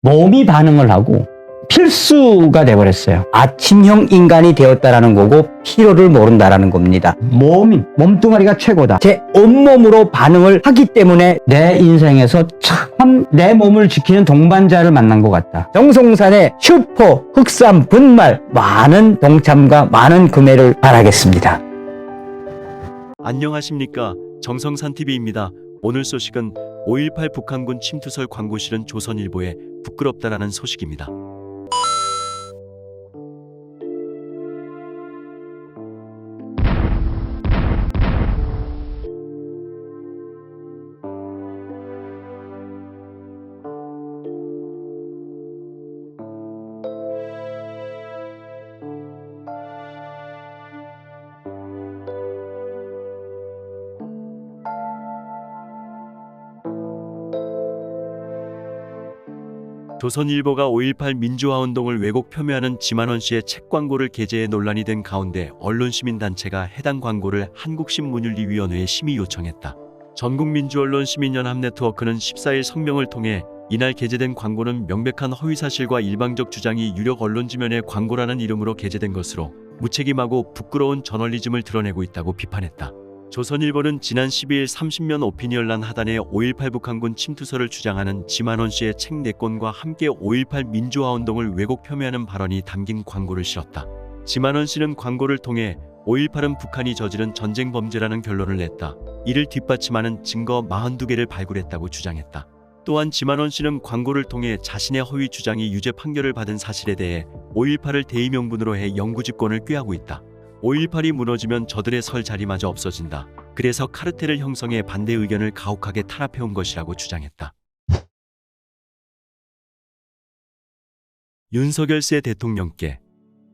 몸이 반응을 하고 필수가 돼버렸어요. 아침형 인간이 되었다라는 거고 필요를 모른다라는 겁니다. 몸뚱아리가 최고다. 제 온몸으로 반응을 하기 때문에 내 인생에서 참 내 몸을 지키는 동반자를 만난 것 같다. 정성산의 슈퍼 흑삼 분말 많은 동참과 많은 구매를 바라겠습니다. 안녕하십니까, 정성산TV입니다. 오늘 소식은 5.18 북한군 침투설 광고 실은 조선일보에 부끄럽다라는 소식입니다. 조선일보가 5.18 민주화운동을 왜곡 폄훼하는 지만원 씨의 책 광고를 게재해 논란이 된 가운데 언론시민단체가 해당 광고를 한국신문윤리위원회에 심의 요청했다. 전국민주언론시민연합 네트워크는 14일 성명을 통해 이날 게재된 광고는 명백한 허위사실과 일방적 주장이 유력 언론지면에 광고라는 이름으로 게재된 것으로 무책임하고 부끄러운 저널리즘을 드러내고 있다고 비판했다. 조선일보는 지난 12일 30면 오피니언란 하단에 5.18 북한군 침투설을 주장하는 지만원 씨의 책 4권과 함께 5.18 민주화운동을 왜곡 폄훼하는 발언이 담긴 광고를 실었다. 지만원 씨는 광고를 통해 5.18은 북한이 저지른 전쟁 범죄라는 결론을 냈다. 이를 뒷받침하는 증거 42개를 발굴했다고 주장했다. 또한 지만원 씨는 광고를 통해 자신의 허위 주장이 유죄 판결을 받은 사실에 대해 5.18을 대의명분으로 해 영구집권을 꾀하고 있다. 5.18이 무너지면 저들의 설 자리마저 없어진다. 그래서 카르텔을 형성해 반대 의견을 가혹하게 탄압해온 것이라고 주장했다. 윤석열 새 대통령께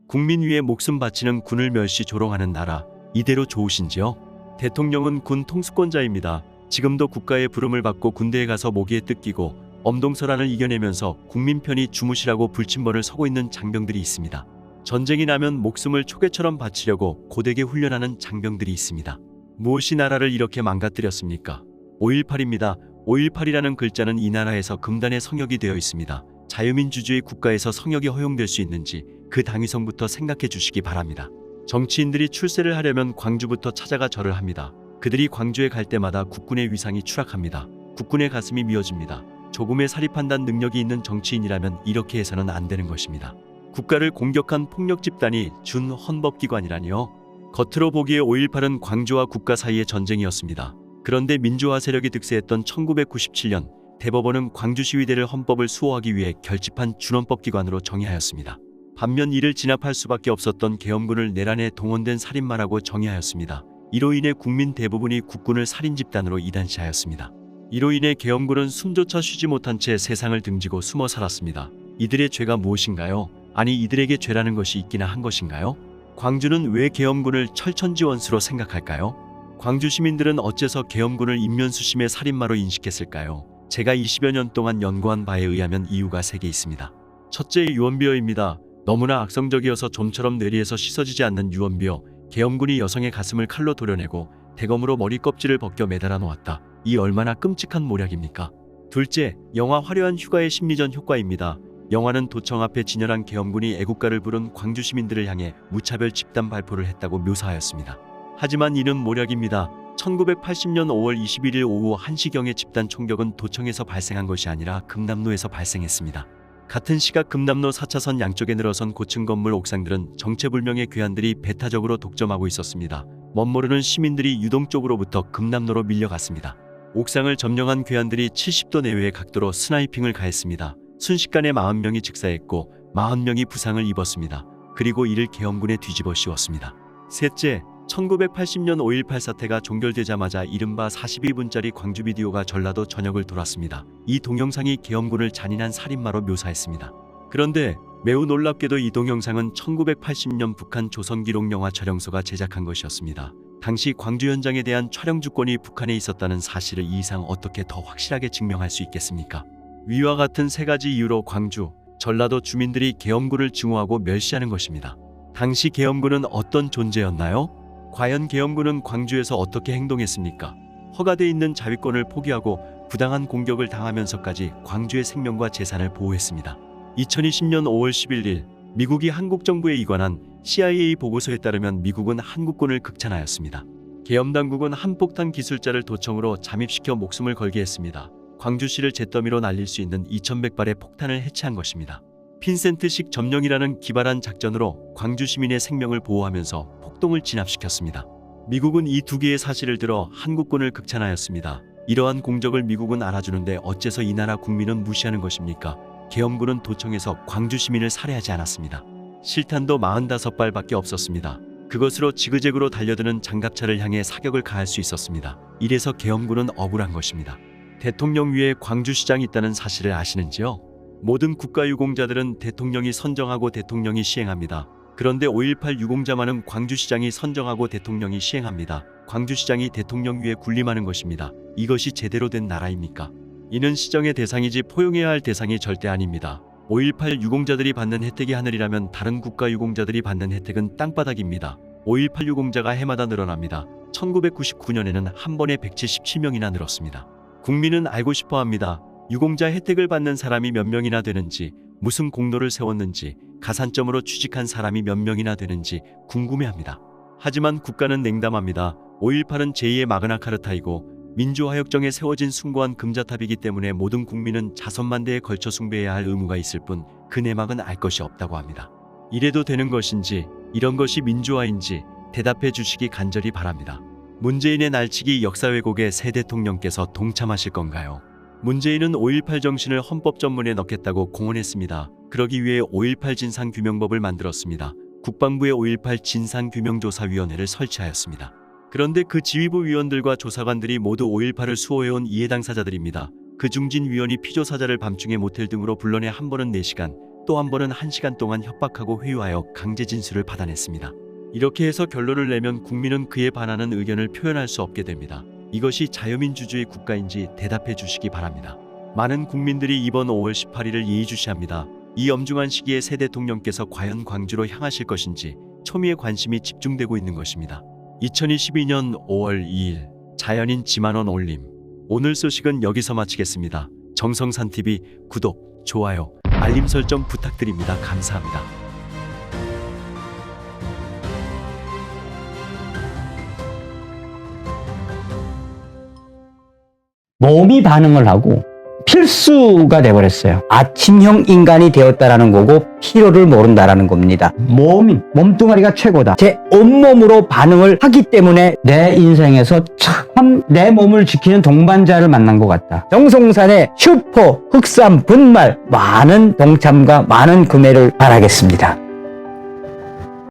국민 위에 목숨 바치는 군을 멸시 조롱하는 나라, 이대로 좋으신지요? 대통령은 군 통수권자입니다. 지금도 국가의 부름을 받고 군대에 가서 모기에 뜯기고 엄동설안을 이겨내면서 국민 편히 주무시라고 불침번을 서고 있는 장병들이 있습니다. 전쟁이 나면 목숨을 초계처럼 바치려고 고되게 훈련하는 장병들이 있습니다. 무엇이 나라를 이렇게 망가뜨렸습니까? 5.18입니다. 5.18이라는 글자는 이 나라에서 금단의 성역이 되어 있습니다. 자유민주주의 국가에서 성역이 허용될 수 있는지 그 당위성부터 생각해 주시기 바랍니다. 정치인들이 출세를 하려면 광주부터 찾아가 절을 합니다. 그들이 광주에 갈 때마다 국군의 위상이 추락합니다. 국군의 가슴이 미어집니다. 조금의 사립판단 능력이 있는 정치인이라면 이렇게 해서는 안 되는 것입니다. 국가를 공격한 폭력 집단이 준 헌법기관이라니요. 겉으로 보기에 5.18은 광주와 국가 사이의 전쟁이었습니다. 그런데 민주화 세력이 득세했던 1997년 대법원은 광주시위대를 헌법을 수호하기 위해 결집한 준헌법기관으로 정의하였습니다. 반면 이를 진압할 수밖에 없었던 계엄군을 내란에 동원된 살인마라고 정의하였습니다. 이로 인해 국민 대부분이 국군을 살인집단으로 이단시하였습니다. 이로 인해 계엄군은 숨조차 쉬지 못한 채 세상을 등지고 숨어 살았습니다. 이들의 죄가 무엇인가요? 아니, 이들에게 죄라는 것이 있기나 한 것인가요? 광주는 왜 계엄군을 철천지원수로 생각할까요? 광주 시민들은 어째서 계엄군을 인면수심의 살인마로 인식했을까요? 제가 20여 년 동안 연구한 바에 의하면 이유가 3개 있습니다. 첫째, 유언비어입니다. 너무나 악성적이어서 좀처럼 뇌리에서 씻어지지 않는 유언비어. 계엄군이 여성의 가슴을 칼로 도려내고 대검으로 머리 껍질을 벗겨 매달아 놓았다. 이 얼마나 끔찍한 모략입니까? 둘째, 영화 화려한 휴가의 심리전 효과입니다. 영화는 도청 앞에 진열한 계엄군이 애국가를 부른 광주 시민들을 향해 무차별 집단 발포를 했다고 묘사하였습니다. 하지만 이는 모략입니다. 1980년 5월 21일 오후 1시경의 집단 총격은 도청에서 발생한 것이 아니라 금남로에서 발생했습니다. 같은 시각 금남로 4차선 양쪽에 늘어선 고층 건물 옥상들은 정체불명의 괴한들이 배타적으로 독점하고 있었습니다. 멋모르는 시민들이 유동쪽으로부터 금남로로 밀려갔습니다. 옥상을 점령한 괴한들이 70도 내외의 각도로 스나이핑을 가했습니다. 순식간에 40명이 직사했고 40명이 부상을 입었습니다. 그리고 이를 계엄군에 뒤집어 씌웠습니다. 셋째, 1980년 5.18 사태가 종결되자마자 이른바 42분짜리 광주 비디오가 전라도 전역을 돌았습니다. 이 동영상이 계엄군을 잔인한 살인마로 묘사했습니다. 그런데 매우 놀랍게도 이 동영상은 1980년 북한 조선기록영화 촬영소가 제작한 것이었습니다. 당시 광주 현장에 대한 촬영 주권이 북한에 있었다는 사실을 이 이상 어떻게 더 확실하게 증명할 수 있겠습니까? 위와 같은 3가지 이유로 광주, 전라도 주민들이 계엄군을 증오하고 멸시하는 것입니다. 당시 계엄군은 어떤 존재였나요? 과연 계엄군은 광주에서 어떻게 행동했습니까? 허가돼 있는 자위권을 포기하고 부당한 공격을 당하면서까지 광주의 생명과 재산을 보호했습니다. 2020년 5월 11일 미국이 한국 정부에 이관한 CIA 보고서에 따르면 미국은 한국군을 극찬하였습니다. 계엄당국은 한폭탄 기술자를 도청으로 잠입시켜 목숨을 걸게 했습니다. 광주시를 잿더미로 날릴 수 있는 2100발의 폭탄을 해체한 것입니다. 핀센트식 점령이라는 기발한 작전으로 광주 시민의 생명을 보호하면서 폭동을 진압시켰습니다. 미국은 이 두 개의 사실을 들어 한국군을 극찬하였습니다. 이러한 공적을 미국은 알아주는데 어째서 이 나라 국민은 무시하는 것입니까? 계엄군은 도청에서 광주 시민을 살해하지 않았습니다. 실탄도 45발밖에 없었습니다. 그것으로 지그재그로 달려드는 장갑차를 향해 사격을 가할 수 있었습니다. 이래서 계엄군은 억울한 것입니다. 대통령 위에 광주시장이 있다는 사실을 아시는지요? 모든 국가유공자들은 대통령이 선정하고 대통령이 시행합니다. 그런데 5.18 유공자만은 광주시장이 선정하고 대통령이 시행합니다. 광주시장이 대통령 위에 군림하는 것입니다. 이것이 제대로 된 나라입니까? 이는 시정의 대상이지 포용해야 할 대상이 절대 아닙니다. 5.18 유공자들이 받는 혜택이 하늘이라면 다른 국가 유공자들이 받는 혜택은 땅바닥입니다. 5.18 유공자가 해마다 늘어납니다. 1999년에는 한 번에 177명이나 늘었습니다. 국민은 알고 싶어 합니다. 유공자 혜택을 받는 사람이 몇 명이나 되는지, 무슨 공로를 세웠는지, 가산점으로 취직한 사람이 몇 명이나 되는지 궁금해합니다. 하지만 국가는 냉담합니다. 5.18은 제2의 마그나카르타이고 민주화혁정에 세워진 숭고한 금자탑이기 때문에 모든 국민은 자선만대에 걸쳐 숭배해야 할 의무가 있을 뿐 그 내막은 알 것이 없다고 합니다. 이래도 되는 것인지, 이런 것이 민주화인지 대답해 주시기 간절히 바랍니다. 문재인의 날치기 역사 왜곡에 새 대통령께서 동참하실 건가요? 문재인은 5.18 정신을 헌법 전문에 넣겠다고 공언했습니다. 그러기 위해 5.18 진상규명법을 만들었습니다. 국방부의 5.18 진상규명조사위원회를 설치하였습니다. 그런데 그 지휘부 위원들과 조사관들이 모두 5.18을 수호해온 이해 당사자들입니다. 그 중진 위원이 피조사자를 밤중에 모텔 등으로 불러내 한 번은 4시간, 또 한 번은 1시간 동안 협박하고 회유하여 강제 진술을 받아냈습니다. 이렇게 해서 결론을 내면 국민은 그에 반하는 의견을 표현할 수 없게 됩니다. 이것이 자유민주주의 국가인지 대답해 주시기 바랍니다. 많은 국민들이 이번 5월 18일을 예의주시합니다. 이 엄중한 시기에 새 대통령께서 과연 광주로 향하실 것인지 초미의 관심이 집중되고 있는 것입니다. 2022년 5월 2일 자연인 지만원 올림. 오늘 소식은 여기서 마치겠습니다. 정성산TV 구독, 좋아요, 알림 설정 부탁드립니다. 감사합니다. 몸이 반응을 하고 필수가 돼버렸어요. 아침형 인간이 되었다라는 거고 필요를 모른다라는 겁니다. 몸뚱아리가 최고다. 제 온몸으로 반응을 하기 때문에 내 인생에서 참 내 몸을 지키는 동반자를 만난 것 같다. 정성산의 슈퍼 흑삼 분말 많은 동참과 많은 구매를 바라겠습니다.